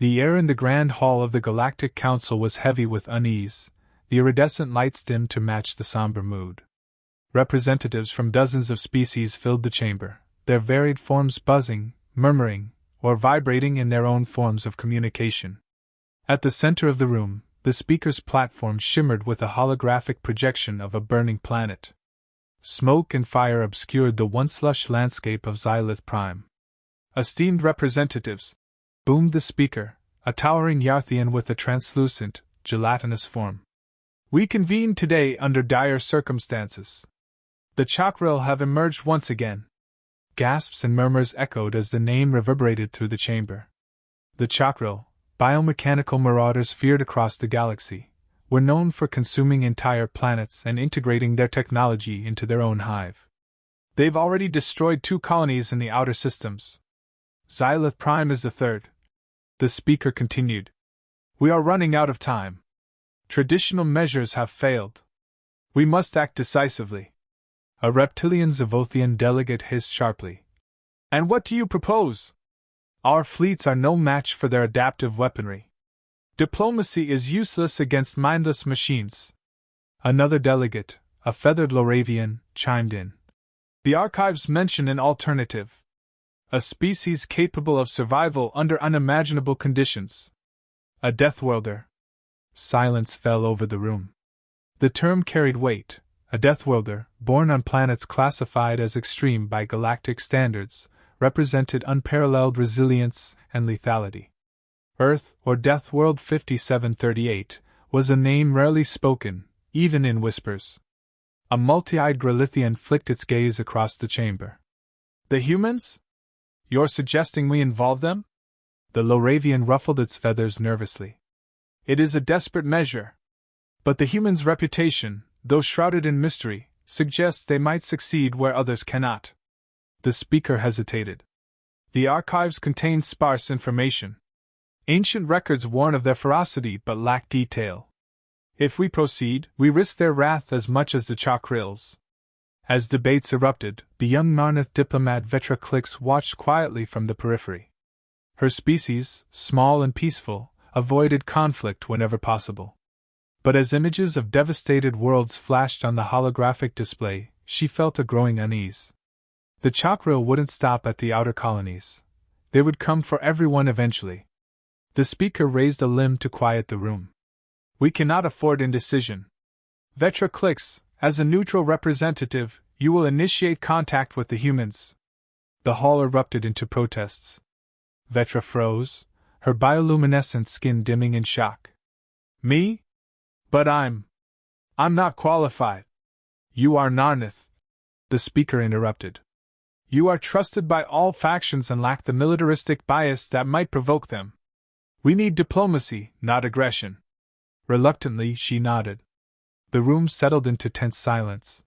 The air in the Grand Hall of the Galactic Council was heavy with unease, the iridescent lights dimmed to match the somber mood. Representatives from dozens of species filled the chamber, their varied forms buzzing, murmuring, or vibrating in their own forms of communication. At the center of the room, the speaker's platform shimmered with a holographic projection of a burning planet. Smoke and fire obscured the once lush landscape of Xylith Prime. "Esteemed representatives," boomed the speaker, a towering Yarthian with a translucent, gelatinous form. "We convene today under dire circumstances. The Chakril have emerged once again." Gasps and murmurs echoed as the name reverberated through the chamber. The Chakril, biomechanical marauders feared across the galaxy, were known for consuming entire planets and integrating their technology into their own hive. "They've already destroyed 2 colonies in the outer systems. Xylith Prime is the 3rd. The speaker continued. "We are running out of time. Traditional measures have failed. We must act decisively." A reptilian Zavothian delegate hissed sharply. "And what do you propose?" "Our fleets are no match for their adaptive weaponry. Diplomacy is useless against mindless machines." Another delegate, a feathered Loravian, chimed in. "The archives mention an alternative. A species capable of survival under unimaginable conditions. A Deathworlder." Silence fell over the room. The term carried weight. A Deathworlder, born on planets classified as extreme by galactic standards, represented unparalleled resilience and lethality. Earth, or Deathworld 5738, was a name rarely spoken, even in whispers. A multi-eyed Gralithian flicked its gaze across the chamber. "The humans? You're suggesting we involve them?" The Loravian ruffled its feathers nervously. "It is a desperate measure. But the humans' reputation, though shrouded in mystery, suggests they might succeed where others cannot." The speaker hesitated. "The archives contain sparse information. Ancient records warn of their ferocity but lack detail. If we proceed, we risk their wrath as much as the Chakrils." As debates erupted, the young Narnath diplomat Vetra Klix watched quietly from the periphery. Her species, small and peaceful, avoided conflict whenever possible. But as images of devastated worlds flashed on the holographic display, she felt a growing unease. The Chakril wouldn't stop at the outer colonies. They would come for everyone eventually. The speaker raised a limb to quiet the room. "We cannot afford indecision. Vetra Klix, as a neutral representative, you will initiate contact with the humans." The hall erupted into protests. Vetra froze, her bioluminescent skin dimming in shock. "Me? But I'm not qualified." "You are Narnath," the speaker interrupted. "You are trusted by all factions and lack the militaristic bias that might provoke them. We need diplomacy, not aggression." Reluctantly, she nodded. The room settled into tense silence.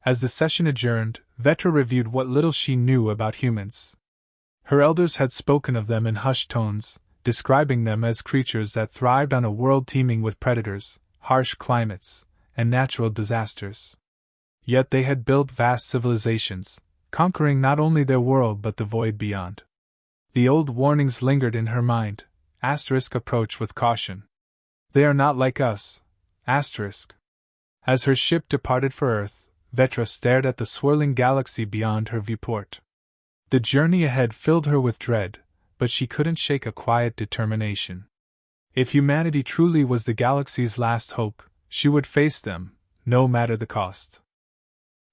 As the session adjourned, Vetra reviewed what little she knew about humans. Her elders had spoken of them in hushed tones, describing them as creatures that thrived on a world teeming with predators, harsh climates, and natural disasters. Yet they had built vast civilizations, conquering not only their world but the void beyond. The old warnings lingered in her mind. Approach with caution. "They are not like us." As her ship departed for Earth, Vetra stared at the swirling galaxy beyond her viewport. The journey ahead filled her with dread, but she couldn't shake a quiet determination. If humanity truly was the galaxy's last hope, she would face them, no matter the cost.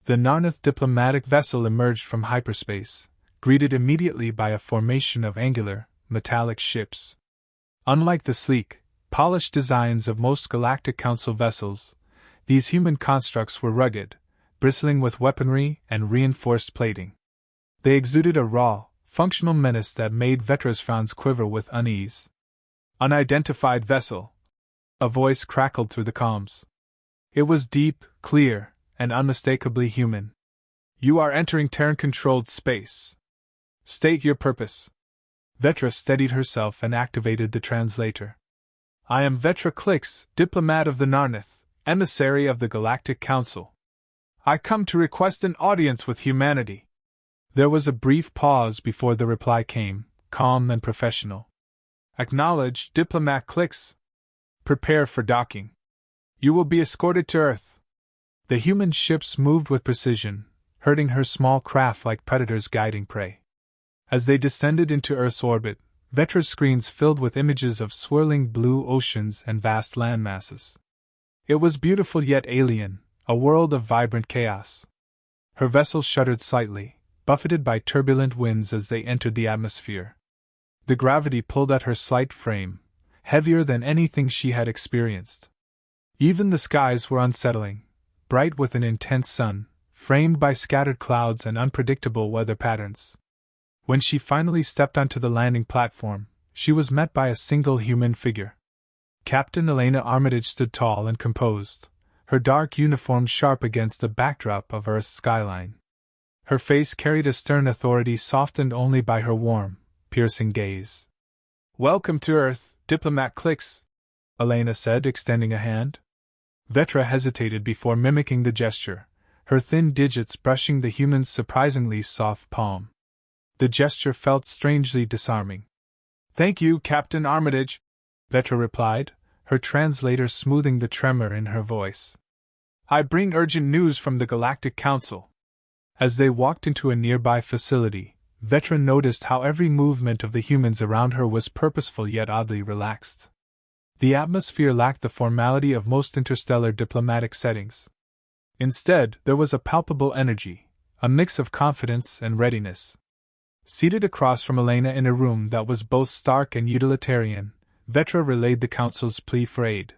The Narnath diplomatic vessel emerged from hyperspace, greeted immediately by a formation of angular, metallic ships. Unlike the sleek, polished designs of most Galactic Council vessels, these human constructs were rugged, bristling with weaponry and reinforced plating. They exuded a raw, functional menace that made Vetra's frowns quiver with unease. "Unidentified vessel," a voice crackled through the comms. It was deep, clear, and unmistakably human. "You are entering Terran-controlled space. State your purpose." Vetra steadied herself and activated the translator. "I am Vetra Klix, diplomat of the Narnath, emissary of the Galactic Council. I come to request an audience with humanity." There was a brief pause before the reply came, calm and professional. Acknowledge, diplomat clicks. Prepare for docking. You will be escorted to Earth. The human ships moved with precision, herding her small craft like predators guiding prey. As they descended into Earth's orbit, Vetra's screens filled with images of swirling blue oceans and vast landmasses. It was beautiful yet alien, a world of vibrant chaos. Her vessel shuddered slightly, buffeted by turbulent winds as they entered the atmosphere. The gravity pulled at her slight frame, heavier than anything she had experienced. Even the skies were unsettling, bright with an intense sun, framed by scattered clouds and unpredictable weather patterns. When she finally stepped onto the landing platform, she was met by a single human figure. Captain Elena Armitage stood tall and composed, her dark uniform sharp against the backdrop of Earth's skyline. Her face carried a stern authority softened only by her warm, piercing gaze. "Welcome to Earth, diplomat clicks," Elena said, extending a hand. Vetra hesitated before mimicking the gesture, her thin digits brushing the human's surprisingly soft palm. The gesture felt strangely disarming. "Thank you, Captain Armitage," Vetra replied, her translator smoothing the tremor in her voice. "I bring urgent news from the Galactic Council." As they walked into a nearby facility, Vetra noticed how every movement of the humans around her was purposeful yet oddly relaxed. The atmosphere lacked the formality of most interstellar diplomatic settings. Instead, there was a palpable energy, a mix of confidence and readiness. Seated across from Elena in a room that was both stark and utilitarian, Vetra relayed the Council's plea for aid.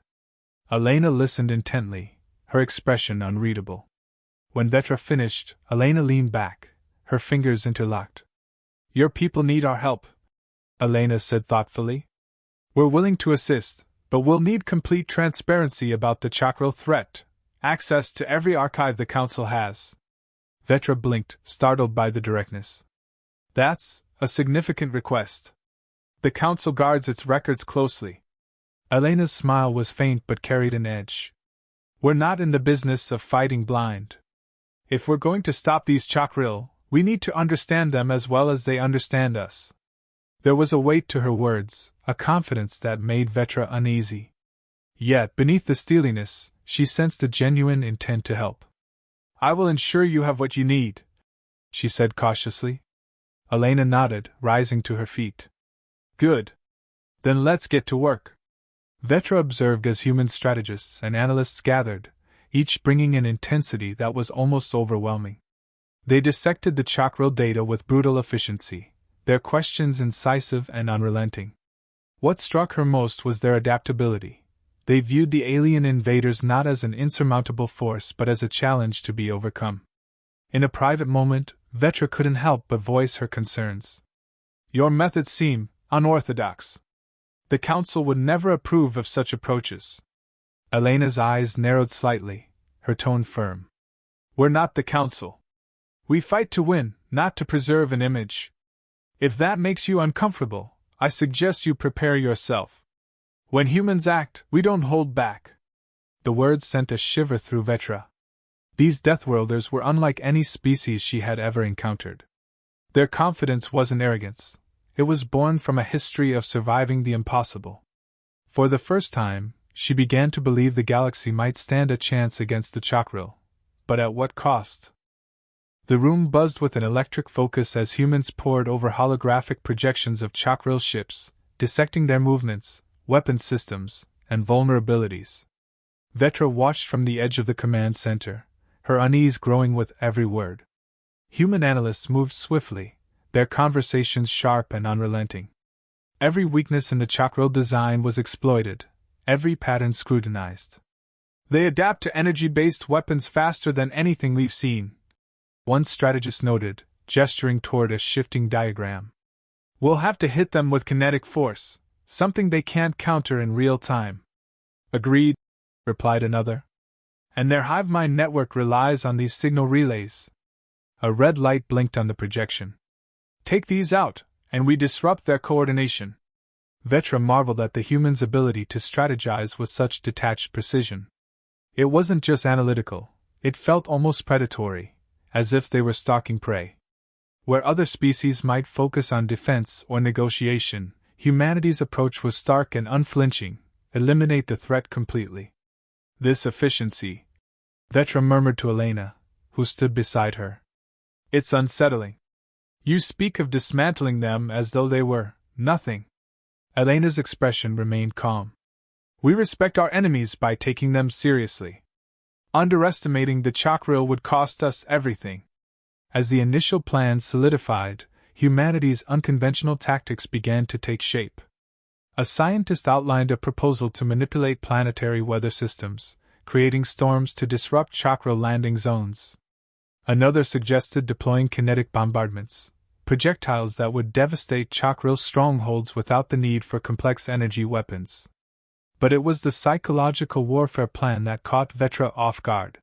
Elena listened intently, her expression unreadable. When Vetra finished, Elena leaned back, her fingers interlocked. "Your people need our help," Elena said thoughtfully. "We're willing to assist, but we'll need complete transparency about the chakral threat, access to every archive the Council has." Vetra blinked, startled by the directness. "That's a significant request. The Council guards its records closely." Elena's smile was faint but carried an edge. "We're not in the business of fighting blind. If we're going to stop these chakral, we need to understand them as well as they understand us." There was a weight to her words, a confidence that made Vetra uneasy. Yet, beneath the steeliness, she sensed a genuine intent to help. "I will ensure you have what you need," she said cautiously. Elena nodded, rising to her feet. "Good. Then let's get to work." Vetra observed as human strategists and analysts gathered, each bringing an intensity that was almost overwhelming. They dissected the chakral data with brutal efficiency, their questions incisive and unrelenting. What struck her most was their adaptability. They viewed the alien invaders not as an insurmountable force but as a challenge to be overcome. In a private moment, Vetra couldn't help but voice her concerns. "Your methods seem unorthodox. The Council would never approve of such approaches." Elena's eyes narrowed slightly, her tone firm. "We're not the Council. We fight to win, not to preserve an image. If that makes you uncomfortable, I suggest you prepare yourself. When humans act, we don't hold back." The words sent a shiver through Vetra. These Deathworlders were unlike any species she had ever encountered. Their confidence wasn't arrogance. It was born from a history of surviving the impossible. For the first time, she began to believe the galaxy might stand a chance against the chakral. But at what cost? The room buzzed with an electric focus as humans pored over holographic projections of chakral ships, dissecting their movements, weapon systems, and vulnerabilities. Vetra watched from the edge of the command center, her unease growing with every word. Human analysts moved swiftly, their conversations sharp and unrelenting. Every weakness in the chakral design was exploited, every pattern scrutinized. "They adapt to energy-based weapons faster than anything we've seen," one strategist noted, gesturing toward a shifting diagram. "We'll have to hit them with kinetic force, something they can't counter in real time." "Agreed," replied another. "And their hive mind network relies on these signal relays." A red light blinked on the projection. "Take these out, and we disrupt their coordination." Vetra marveled at the humans' ability to strategize with such detached precision. It wasn't just analytical, it felt almost predatory, as if they were stalking prey. Where other species might focus on defense or negotiation, humanity's approach was stark and unflinching: eliminate the threat completely. This efficiency, Vetra murmured to Elena, who stood beside her. It's unsettling. You speak of dismantling them as though they were nothing. Elena's expression remained calm. We respect our enemies by taking them seriously. Underestimating the Chakril would cost us everything. As the initial plans solidified, humanity's unconventional tactics began to take shape. A scientist outlined a proposal to manipulate planetary weather systems, creating storms to disrupt Chakril landing zones. Another suggested deploying kinetic bombardments, projectiles that would devastate Chakril strongholds without the need for complex energy weapons. But it was the psychological warfare plan that caught Vetra off guard.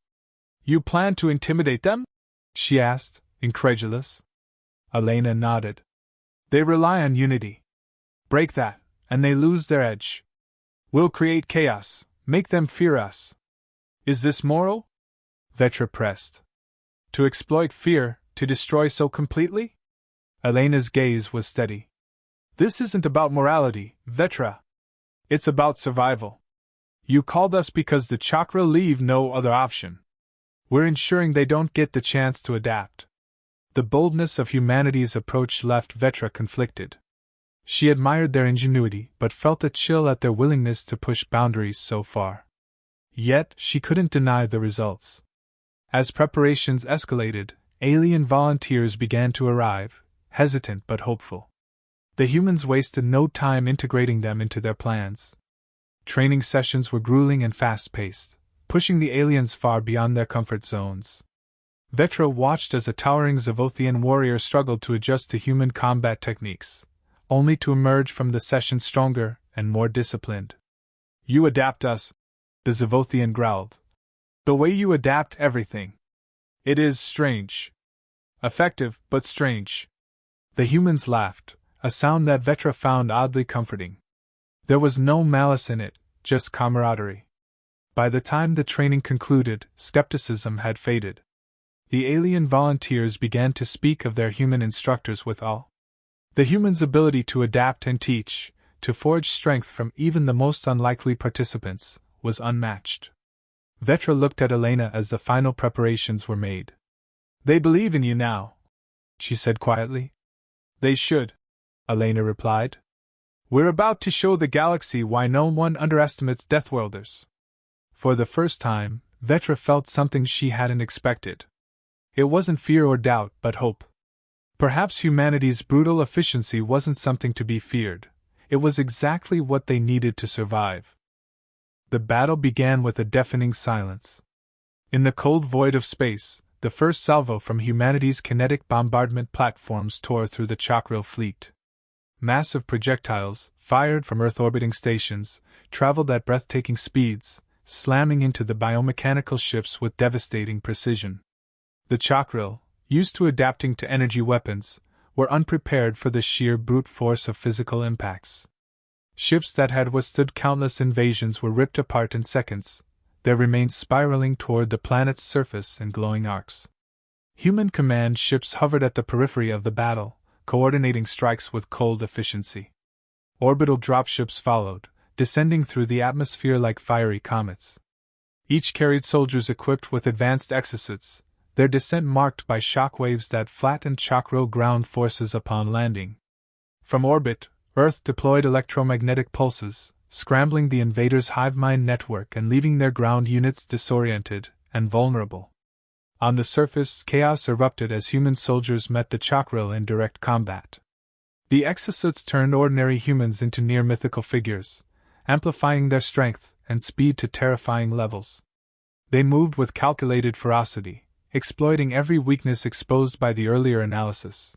You plan to intimidate them? She asked, incredulous. Elena nodded. They rely on unity. Break that, and they lose their edge. We'll create chaos, make them fear us. Is this moral? Vetra pressed. To exploit fear, to destroy so completely? Elena's gaze was steady. This isn't about morality, Vetra. It's about survival. You called us because the Chakra leave no other option. We're ensuring they don't get the chance to adapt. The boldness of humanity's approach left Vetra conflicted. She admired their ingenuity but felt a chill at their willingness to push boundaries so far. Yet, she couldn't deny the results. As preparations escalated, alien volunteers began to arrive, hesitant but hopeful. The humans wasted no time integrating them into their plans. Training sessions were grueling and fast-paced, pushing the aliens far beyond their comfort zones. Vetra watched as a towering Zavothian warrior struggled to adjust to human combat techniques, only to emerge from the session stronger and more disciplined. You adapt us, the Zavothian growled. The way you adapt everything. It is strange. Effective, but strange. The humans laughed, a sound that Vetra found oddly comforting. There was no malice in it, just camaraderie. By the time the training concluded, skepticism had faded. The alien volunteers began to speak of their human instructors with awe. The humans' ability to adapt and teach, to forge strength from even the most unlikely participants, was unmatched. Vetra looked at Elena as the final preparations were made. They believe in you now, she said quietly. They should, Elena replied. We're about to show the galaxy why no one underestimates Deathworlders. For the first time, Vetra felt something she hadn't expected. It wasn't fear or doubt, but hope. Perhaps humanity's brutal efficiency wasn't something to be feared. It was exactly what they needed to survive. The battle began with a deafening silence. In the cold void of space, the first salvo from humanity's kinetic bombardment platforms tore through the Chakril fleet. Massive projectiles, fired from Earth-orbiting stations, traveled at breathtaking speeds, slamming into the biomechanical ships with devastating precision. The Chakril, used to adapting to energy weapons, were unprepared for the sheer brute force of physical impacts. Ships that had withstood countless invasions were ripped apart in seconds, their remains spiraling toward the planet's surface in glowing arcs. Human command ships hovered at the periphery of the battle, coordinating strikes with cold efficiency. Orbital dropships followed, descending through the atmosphere like fiery comets. Each carried soldiers equipped with advanced exosuits, their descent marked by shockwaves that flattened Chakril ground forces upon landing. From orbit, Earth deployed electromagnetic pulses, scrambling the invaders' hive mind network and leaving their ground units disoriented and vulnerable. On the surface, chaos erupted as human soldiers met the Chakril in direct combat. The exosuits turned ordinary humans into near-mythical figures, amplifying their strength and speed to terrifying levels. They moved with calculated ferocity, exploiting every weakness exposed by the earlier analysis.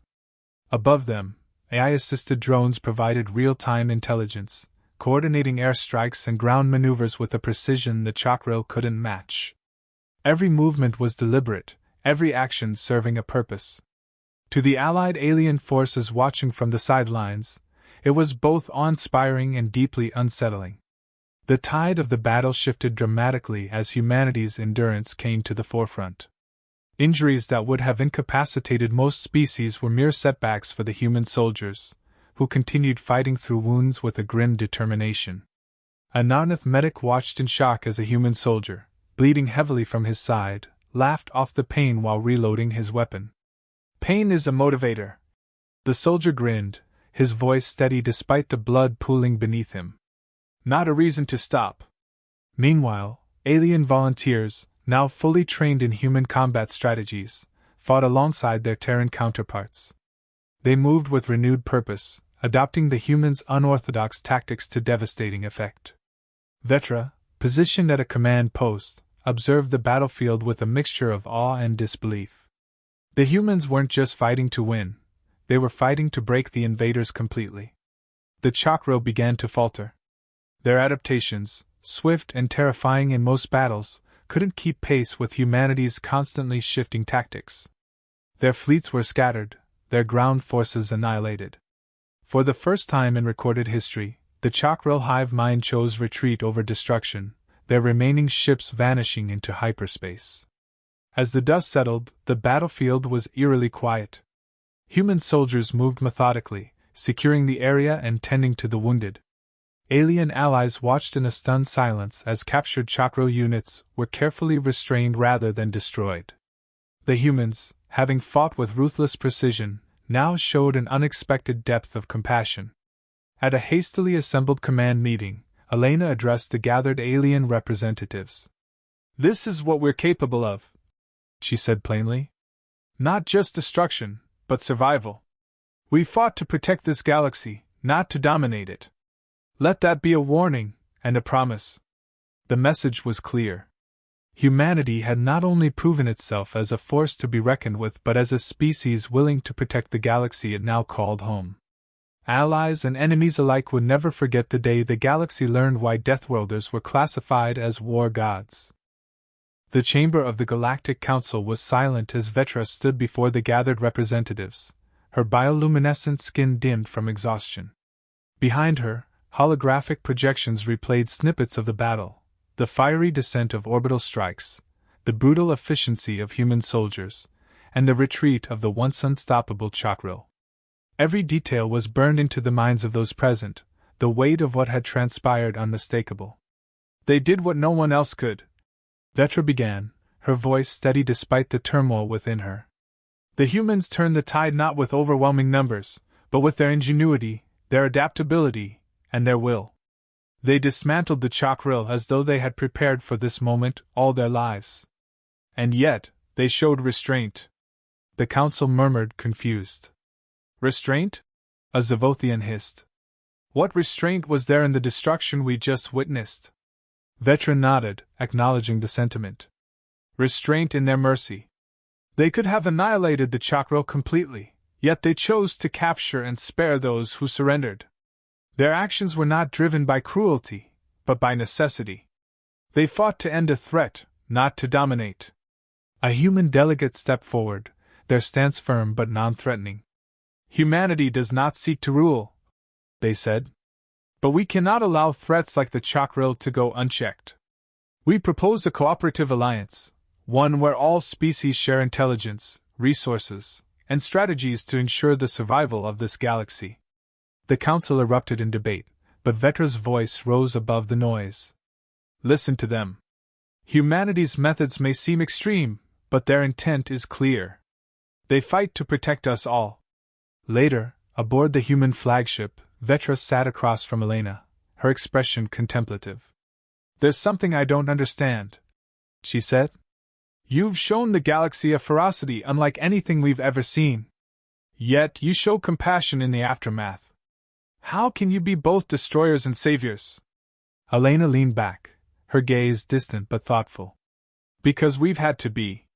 Above them, AI-assisted drones provided real-time intelligence, coordinating airstrikes and ground maneuvers with a precision the Chakril couldn't match. Every movement was deliberate, every action serving a purpose. To the allied alien forces watching from the sidelines, it was both awe-inspiring and deeply unsettling. The tide of the battle shifted dramatically as humanity's endurance came to the forefront. Injuries that would have incapacitated most species were mere setbacks for the human soldiers, who continued fighting through wounds with a grim determination. A Narnath medic watched in shock as a human soldier, bleeding heavily from his side, laughed off the pain while reloading his weapon. "Pain is a motivator." The soldier grinned, his voice steady despite the blood pooling beneath him. "Not a reason to stop." Meanwhile, alien volunteers, now fully trained in human combat strategies, fought alongside their Terran counterparts. They moved with renewed purpose, adopting the humans' unorthodox tactics to devastating effect. Vetra, positioned at a command post, observed the battlefield with a mixture of awe and disbelief. The humans weren't just fighting to win, they were fighting to break the invaders completely. The Chakra began to falter. Their adaptations, swift and terrifying in most battles, couldn't keep pace with humanity's constantly shifting tactics. Their fleets were scattered, their ground forces annihilated. For the first time in recorded history, the Chakral hive mind chose retreat over destruction, their remaining ships vanishing into hyperspace. As the dust settled, the battlefield was eerily quiet. Human soldiers moved methodically, securing the area and tending to the wounded. Alien allies watched in a stunned silence as captured Chakral units were carefully restrained rather than destroyed. The humans, having fought with ruthless precision, now showed an unexpected depth of compassion. At a hastily assembled command meeting, Elena addressed the gathered alien representatives. "This is what we're capable of," she said plainly. "Not just destruction, but survival. We fought to protect this galaxy, not to dominate it. Let that be a warning, and a promise." The message was clear. Humanity had not only proven itself as a force to be reckoned with but as a species willing to protect the galaxy it now called home. Allies and enemies alike would never forget the day the galaxy learned why Deathworlders were classified as war gods. The chamber of the Galactic Council was silent as Vetra stood before the gathered representatives, her bioluminescent skin dimmed from exhaustion. Behind her, holographic projections replayed snippets of the battle, the fiery descent of orbital strikes, the brutal efficiency of human soldiers, and the retreat of the once unstoppable Chakral. Every detail was burned into the minds of those present, the weight of what had transpired unmistakable. "They did what no one else could," Vetra began, her voice steady despite the turmoil within her. "The humans turned the tide not with overwhelming numbers, but with their ingenuity, their adaptability, and their will. They dismantled the Chakral as though they had prepared for this moment all their lives. And yet, they showed restraint." The council murmured, confused. "Restraint?" a Zavothian hissed. "What restraint was there in the destruction we just witnessed?" Vetra nodded, acknowledging the sentiment. "Restraint in their mercy. They could have annihilated the Chakral completely, yet they chose to capture and spare those who surrendered. Their actions were not driven by cruelty, but by necessity. They fought to end a threat, not to dominate." A human delegate stepped forward, their stance firm but non-threatening. "Humanity does not seek to rule," they said. "But we cannot allow threats like the Chakral to go unchecked. We propose a cooperative alliance, one where all species share intelligence, resources, and strategies to ensure the survival of this galaxy." The council erupted in debate, but Vetra's voice rose above the noise. "Listen to them. Humanity's methods may seem extreme, but their intent is clear. They fight to protect us all." Later, aboard the human flagship, Vetra sat across from Elena, her expression contemplative. "There's something I don't understand," she said. "You've shown the galaxy a ferocity unlike anything we've ever seen. Yet you show compassion in the aftermath. How can you be both destroyers and saviors?" Elena leaned back, her gaze distant but thoughtful. "Because we've had to be.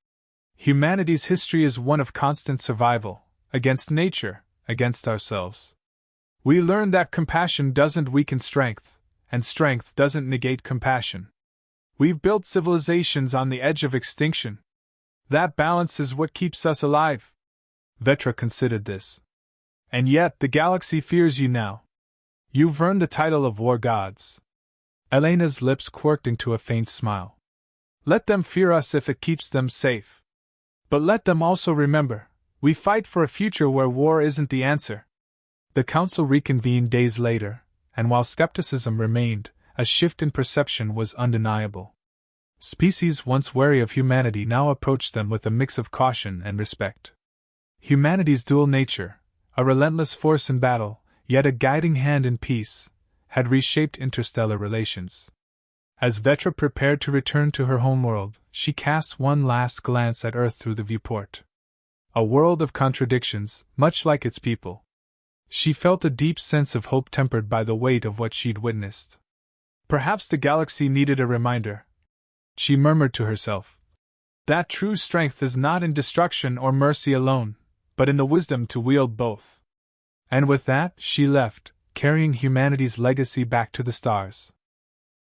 Humanity's history is one of constant survival, against nature, against ourselves. We learned that compassion doesn't weaken strength, and strength doesn't negate compassion. We've built civilizations on the edge of extinction. That balance is what keeps us alive." Vetra considered this. "And yet the galaxy fears you now. You've earned the title of war gods." Elena's lips quirked into a faint smile. "Let them fear us if it keeps them safe. But let them also remember, we fight for a future where war isn't the answer." The council reconvened days later, and while skepticism remained, a shift in perception was undeniable. Species once wary of humanity now approached them with a mix of caution and respect. Humanity's dual nature, a relentless force in battle, yet a guiding hand in peace, had reshaped interstellar relations. As Vetra prepared to return to her homeworld, she cast one last glance at Earth through the viewport. A world of contradictions, much like its people. She felt a deep sense of hope tempered by the weight of what she'd witnessed. Perhaps the galaxy needed a reminder, she murmured to herself. That true strength is not in destruction or mercy alone, but in the wisdom to wield both. And with that, she left, carrying humanity's legacy back to the stars.